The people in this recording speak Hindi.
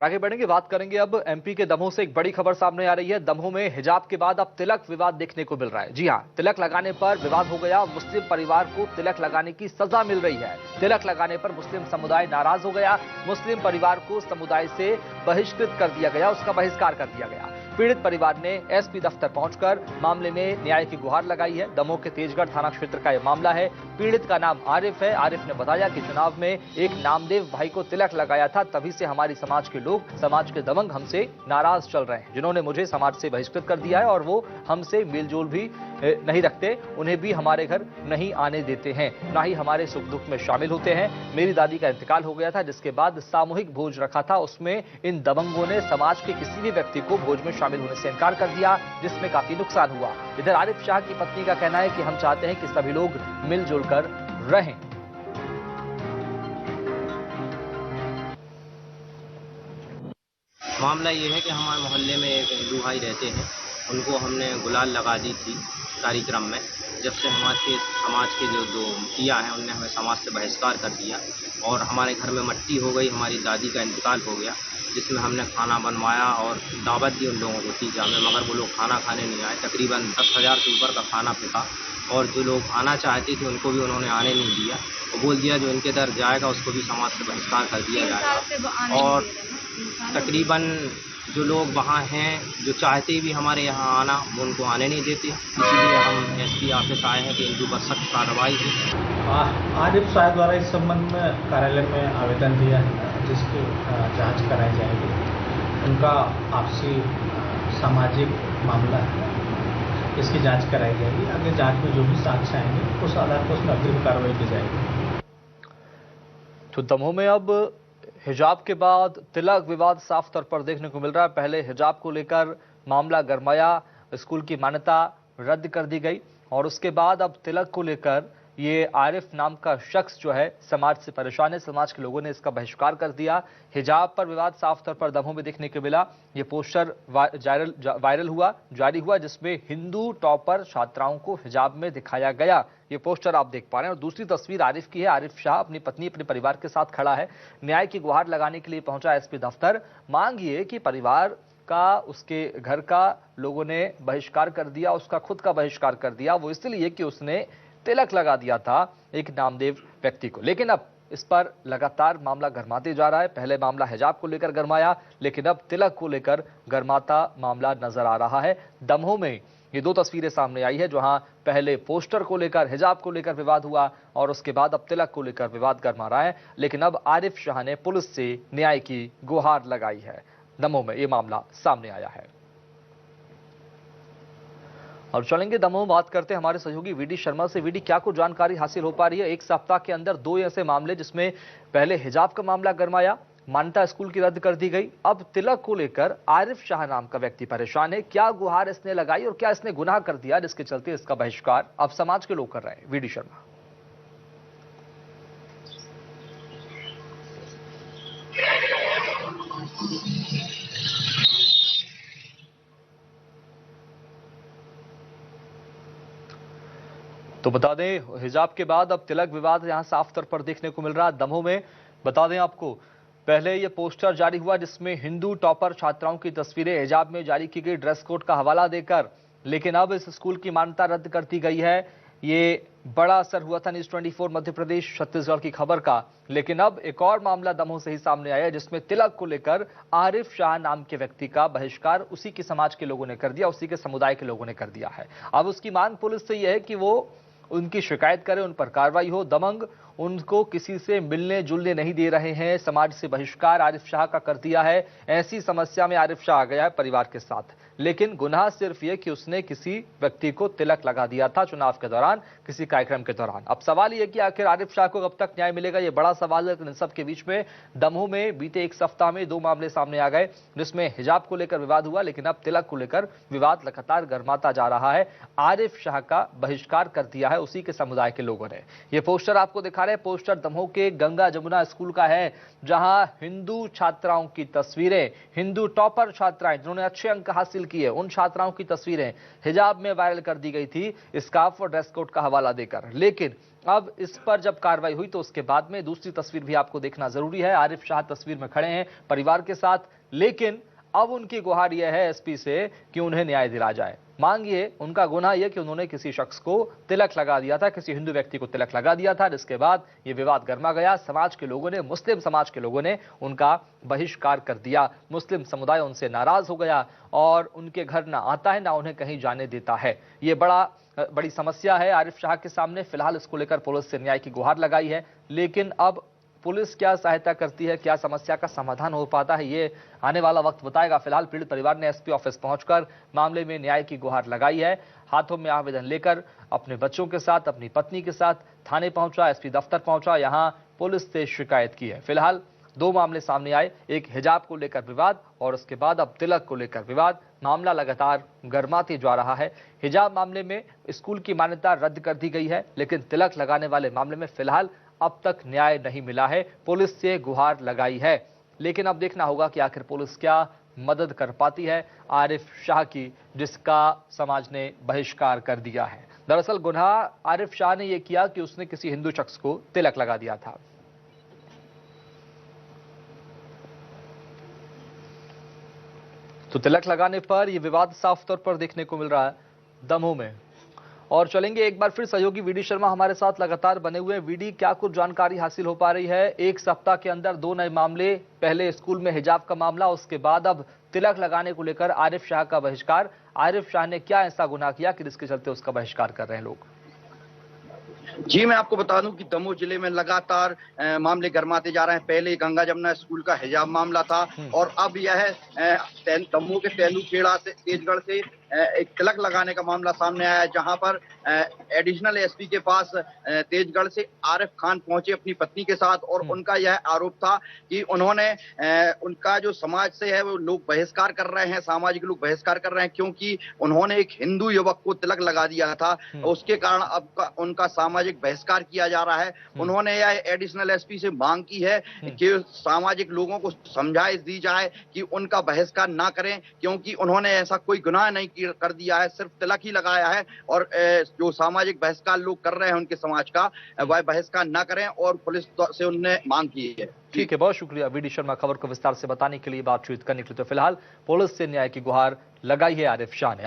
आगे बढ़ेंगे, बात करेंगे अब एमपी के दमोह से। एक बड़ी खबर सामने आ रही है। दमोह में हिजाब के बाद अब तिलक विवाद देखने को मिल रहा है। जी हां, तिलक लगाने पर विवाद हो गया। मुस्लिम परिवार को तिलक लगाने की सजा मिल रही है। तिलक लगाने पर मुस्लिम समुदाय नाराज हो गया। मुस्लिम परिवार को समुदाय से बहिष्कृत कर दिया गया, उसका बहिष्कार कर दिया गया। पीड़ित परिवार ने एसपी दफ्तर पहुंचकर मामले में न्याय की गुहार लगाई है। दमोह के तेजगढ़ थाना क्षेत्र का यह मामला है। पीड़ित का नाम आरिफ है। आरिफ ने बताया कि चुनाव में एक नामदेव भाई को तिलक लगाया था, तभी से हमारी समाज के लोग, समाज के दबंग हमसे नाराज चल रहे हैं, जिन्होंने मुझे समाज से बहिष्कृत कर दिया है और वो हमसे मेलजोल भी नहीं रखते, उन्हें भी हमारे घर नहीं आने देते हैं, ना ही हमारे सुख दुख में शामिल होते हैं। मेरी दादी का इंतकाल हो गया था, जिसके बाद सामूहिक भोज रखा था, उसमें इन दबंगों ने समाज के किसी भी व्यक्ति को भोज में शामिल होने से इनकार कर दिया, जिसमें काफी नुकसान हुआ। इधर आरिफ शाह की पत्नी का कहना है कि हम चाहते हैं कि सभी लोग मिलजुल कर रहें। मामला ये है कि हमारे मोहल्ले में एक हिंदू भाई रहते हैं, उनको हमने गुलाल लगा दी थी कार्यक्रम में। जब से समाज के जो दो मुखिया हैं, उनने हमें समाज से बहिष्कार कर दिया और हमारे घर में मट्टी हो गई। हमारी दादी का इंतकाल हो गया, जिसमें हमने खाना बनवाया और दावत दी उन लोगों को तीजा में, मगर वो लोग खाना खाने नहीं आए। तकरीबन 10,000 से ऊपर का खाना बिका और जो लोग आना चाहते थे उनको भी उन्होंने आने नहीं दिया और बोल दिया जो इनके दर जाएगा उसको भी समाज से बहिष्कार कर दिया जाएगा। और तकरीबन जो लोग वहाँ हैं, जो चाहते भी हमारे यहाँ आना, वो उनको आने नहीं देते। इसीलिए हम एसपी ऑफिस आए हैं कि इनको पर सख्त कार्रवाई हो। आरिफ शाह द्वारा इस संबंध में कार्यालय में आवेदन दिया है, जिसकी जांच कराई जाएगी। उनका आपसी सामाजिक मामला है, इसकी जांच कराई जाएगी। आगे जांच में जो भी साक्ष्य आएंगे उस आधार पर उसमें अग्रिम कार्रवाई की जाएगी। तो दमोह में अब हिजाब के बाद तिलक विवाद साफ तौर पर देखने को मिल रहा है। पहले हिजाब को लेकर मामला गरमाया, स्कूल की मान्यता रद्द कर दी गई और उसके बाद अब तिलक को लेकर ये आरिफ नाम का शख्स जो है समाज से परेशान है। समाज के लोगों ने इसका बहिष्कार कर दिया। हिजाब पर विवाद साफ तौर पर दमोह में देखने को मिला। ये पोस्टर वायरल हुआ, जारी हुआ, जिसमें हिंदू टॉपर छात्राओं को हिजाब में दिखाया गया। ये पोस्टर आप देख पा रहे हैं और दूसरी तस्वीर आरिफ की है। आरिफ शाह अपनी पत्नी, अपने परिवार के साथ खड़ा है। न्याय की गुहार लगाने के लिए पहुंचा एसपी दफ्तर। मांग ये कि परिवार का, उसके घर का लोगों ने बहिष्कार कर दिया, उसका खुद का बहिष्कार कर दिया। वो इसलिए कि उसने तिलक लगा दिया था एक नामदेव व्यक्ति को। लेकिन अब इस पर लगातार मामला गरमाते जा रहा है। पहले मामला हिजाब को लेकर गरमाया, लेकिन अब तिलक को लेकर गरमाता मामला नजर आ रहा है। दमोह में ये दो तस्वीरें सामने आई है, जहां पहले पोस्टर को लेकर, हिजाब को लेकर विवाद हुआ और उसके बाद अब तिलक को लेकर विवाद गरमा रहा है। लेकिन अब आरिफ शाह ने पुलिस से न्याय की गुहार लगाई है। दमोह में ये मामला सामने आया है। और चलेंगे दमोह, बात करते हैं हमारे सहयोगी वीडी शर्मा से। वीडी, क्या कुछ जानकारी हासिल हो पा रही है? एक सप्ताह के अंदर दो ऐसे मामले, जिसमें पहले हिजाब का मामला गरमाया, मान्यता स्कूल की रद्द कर दी गई, अब तिलक को लेकर आरिफ शाह नाम का व्यक्ति परेशान है। क्या गुहार इसने लगाई और क्या इसने गुनाह कर दिया जिसके चलते इसका बहिष्कार अब समाज के लोग कर रहे हैं? वीडी शर्मा। तो बता दें, हिजाब के बाद अब तिलक विवाद यहां साफ तौर पर देखने को मिल रहा है दमोह में। बता दें आपको, पहले ये पोस्टर जारी हुआ जिसमें हिंदू टॉपर छात्राओं की तस्वीरें हिजाब में जारी की गई, ड्रेस कोड का हवाला देकर। लेकिन अब इस स्कूल की मान्यता रद्द कर दी गई है। ये बड़ा असर हुआ था न्यूज 24 मध्य प्रदेश छत्तीसगढ़ की खबर का। लेकिन अब एक और मामला दमोह से ही सामने आया, जिसमें तिलक को लेकर आरिफ शाह नाम के व्यक्ति का बहिष्कार उसी के समाज के लोगों ने कर दिया, उसी के समुदाय के लोगों ने कर दिया है। अब उसकी मांग पुलिस से यह है कि वो उनकी शिकायत करें, उन पर कार्रवाई हो। दबंग उनको किसी से मिलने जुलने नहीं दे रहे हैं। समाज से बहिष्कार आरिफ शाह का कर दिया है। ऐसी समस्या में आरिफ शाह आ गया है परिवार के साथ। लेकिन गुनाह सिर्फ ये कि उसने किसी व्यक्ति को तिलक लगा दिया था चुनाव के दौरान, किसी कार्यक्रम के दौरान। अब सवाल ये कि आखिर आरिफ शाह को कब तक न्याय मिलेगा, ये बड़ा सवाल है। इन सब के बीच में दमोह में बीते एक सप्ताह में दो मामले सामने आ गए, जिसमें हिजाब को लेकर विवाद हुआ, लेकिन अब तिलक को लेकर विवाद लगातार गरमाता जा रहा है। आरिफ शाह का बहिष्कार कर दिया है उसी के समुदाय के लोगों ने। ये पोस्टर आपको दिखा रहे हैं, पोस्टर दमोह के गंगा जमुना स्कूल का है, जहां हिंदू छात्राओं की तस्वीरें, हिंदू टॉपर छात्राएं जिन्होंने अच्छे अंक हासिल की है उन छात्राओं की तस्वीरें हिजाब में वायरल कर दी गई थी स्कार्फ और ड्रेस कोड का हवाला देकर। लेकिन अब इस पर जब कार्रवाई हुई तो उसके बाद में दूसरी तस्वीर भी आपको देखना जरूरी है। आरिफ शाह तस्वीर में खड़े हैं परिवार के साथ, लेकिन अब उनकी गुहार यह है एसपी से कि उन्हें न्याय दिला जाए। मांगिए, उनका गुनाह यह कि उन्होंने किसी शख्स को तिलक लगा दिया था, किसी हिंदू व्यक्ति को तिलक लगा दिया था, जिसके बाद यह विवाद गर्मा गया। समाज के लोगों ने, मुस्लिम समाज के लोगों ने उनका बहिष्कार कर दिया। मुस्लिम समुदाय उनसे नाराज हो गया और उनके घर ना आता है ना उन्हें कहीं जाने देता है। ये बड़ी समस्या है आरिफ शाह के सामने। फिलहाल इसको लेकर पुलिस से न्याय की गुहार लगाई है, लेकिन अब पुलिस क्या सहायता करती है, क्या समस्या का समाधान हो पाता है, ये आने वाला वक्त बताएगा। फिलहाल पीड़ित परिवार ने एसपी ऑफिस पहुंचकर मामले में न्याय की गुहार लगाई है। हाथों में आवेदन लेकर अपने बच्चों के साथ, अपनी पत्नी के साथ थाने पहुंचा, एसपी दफ्तर पहुंचा, यहां पुलिस से शिकायत की है। फिलहाल दो मामले सामने आए, एक हिजाब को लेकर विवाद और उसके बाद अब तिलक को लेकर विवाद। मामला लगातार गर्माते जा रहा है। हिजाब मामले में स्कूल की मान्यता रद्द कर दी गई है, लेकिन तिलक लगाने वाले मामले में फिलहाल अब तक न्याय नहीं मिला है। पुलिस से गुहार लगाई है, लेकिन अब देखना होगा कि आखिर पुलिस क्या मदद कर पाती है आरिफ शाह की, जिसका समाज ने बहिष्कार कर दिया है। दरअसल गुनाह आरिफ शाह ने यह किया कि उसने किसी हिंदू शख्स को तिलक लगा दिया था। तो तिलक लगाने पर यह विवाद साफ तौर पर देखने को मिल रहा है दमोह में। और चलेंगे एक बार फिर सहयोगी वीडी शर्मा हमारे साथ लगातार बने हुए हैं। वीडी, क्या कुछ जानकारी हासिल हो पा रही है? एक सप्ताह के अंदर दो नए मामले, पहले स्कूल में हिजाब का मामला, उसके बाद अब तिलक लगाने को लेकर आरिफ शाह का बहिष्कार। आरिफ शाह ने क्या ऐसा गुनाह किया कि जिसके चलते उसका बहिष्कार कर रहे हैं लोग? जी, मैं आपको बता दूं कि दमोह जिले में लगातार मामले गर्माते जा रहे हैं। पहले गंगा जमुना स्कूल का हिजाब मामला था और अब यह दमोह के तेंदुखेड़ा से, तेजगढ़ से एक तिलक लगाने का मामला सामने आया है, जहां पर एडिशनल एसपी के पास तेजगढ़ से आरिफ खान पहुंचे अपनी पत्नी के साथ और उनका यह आरोप था कि उन्होंने उनका जो समाज से है वो लोग बहिष्कार कर रहे हैं, सामाजिक लोग बहिष्कार कर रहे हैं, क्योंकि उन्होंने एक हिंदू युवक को तिलक लगा दिया था। उसके कारण अब उनका सामाजिक बहिष्कार किया जा रहा है। उन्होंने यह एडिशनल एसपी से मांग की है कि सामाजिक लोगों को समझाइश दी जाए कि उनका बहिष्कार ना करें, क्योंकि उन्होंने ऐसा कोई गुनाह नहीं कर दिया है, सिर्फ तिलक ही लगाया है। और जो सामाजिक बहिष्कार लोग कर रहे हैं उनके समाज का, वह बहिष्कार ना करें और पुलिस से उन्होंने मांग की है। ठीक है, बहुत शुक्रिया वीडी शर्मा खबर को विस्तार से बताने के लिए, बातचीत करने के लिए। तो फिलहाल पुलिस से न्याय की गुहार लगाई है आरिफ शाह ने।